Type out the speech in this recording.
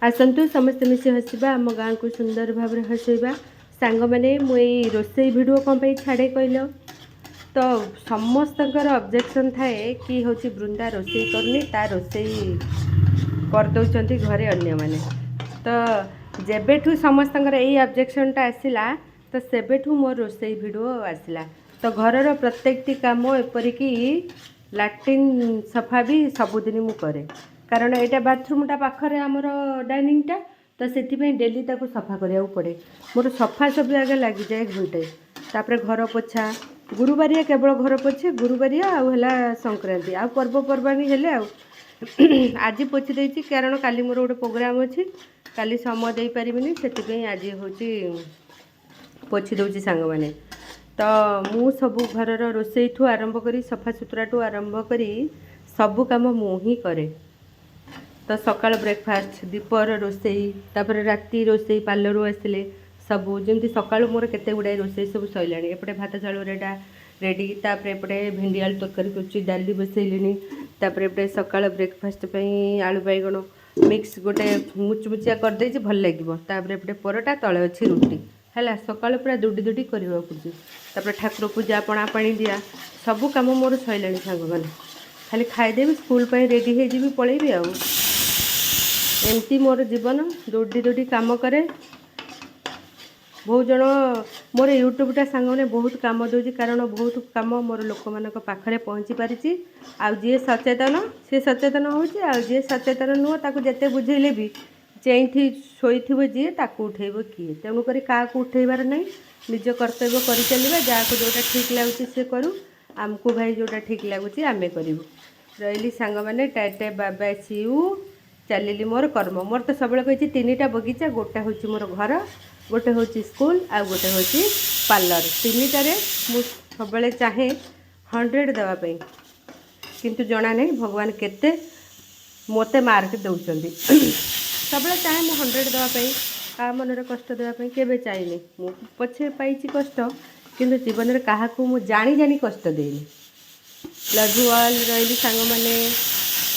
आसतु समस्त मिसी हसवा आम गाँ को सुंदर भाव हसैबा सांग मैंने मुई रोसई भिड कौन छाड़े कहल तो समस्त ऑब्जेक्शन थाए कि हूँ बृंदा रोसई करनी ता रोसई करदे घरे अन्य माने तो जेबेठू समस्त यही ऑब्जेक्शनटा आसला तो सेबेठू मोर रोसई भिडियो आसला तो घरर प्रत्येकटी काम एपरिक लैट्रिन सफा भी सबुदिन मु करे कारण यहाँ बाथरूमटा पाखरे आमर डाइनिंगटा तो से डेली ताको सफा करिया पड़े मोर सफा सब आगे लग जाए घंटे तापर घर पोछा गुरुबारिया केवल घर पोछे गुरुबारिया आउला संक्रांति आ पर्वपर्वाणी हेले आज पोछि देछि कारण काली मोर गोटे प्रोग्राम अच्छी काली समय दे पारिबिनी से आज हूँ पोछि दौची सांग मैंने तो मु सब घरर रोसई ठू आरंभ करी सफा सुतरा ठू आरंभ करी सबू काम मु ही करे तो सकाल ब्रेकफास्ट दीपर रोसई तापर राति रोसई पार्लर आसिले सबू जमी सका मोर केते गुड़ाए रोसई सब सैला एपटे भात चाउल रेडा रेडी तापर एपटे भेंडी आलू तरकारी कर डाली बसैली तापर एपटे सकाल ब्रेकफास्ट आलू बैगण मिक्स गोटे मुचमुचिया करदे भल लगे तापर एपटे परोटा तले अच्छी रुटी है सका पूरा दुडी दुडी करवा पड़े तापर ठाकुर पूजा पणा पानी दिया सबू कम मोर सैला सांग मैंने खाली खाईदेवी स्कूल पर रेडी हो पलैबी एमती मोर जीवन दौड़ी दौड़ी काम करे बहुत जन मोर यूट्यूबटा सांग मैंने बहुत काम दूसरी कारण बहुत काम मोर लोक मान पाखे पहुँची पारी आए सचेतन सी सचेतन होजी सचेतन नुह ताकू जिते बुझेले भी चेई शोथो जी ताकू उठेब किए तेणुक क्या उठेबार ना निज कर्तव्य कर चलवा जहाँ जोटा ठीक लगुच सी करूँ आमको भाई जोटा ठीक लगुच आम करूँ रही सांग मैंने टाटा बाबा सीयू चलिली मोर कर्म मोर तो सब कही 3टा बगीचा गोटे हूँ मोर घर गोटे हूँ स्कूल आ गोटे हूँ पार्लर 3टारे मुझे सब चाहे 100 देवाई किंतु जना नहीं भगवान केते मते मार्क दौरान सब चाहे मु 100 देवाई क्या मनरे कष्ट देवाई केवे चाहिए मु पछे पाई कष्ट किंतु जीवन में क्या जानी जानी कष्ट देनी लव यू ऑल रही सांग मैंने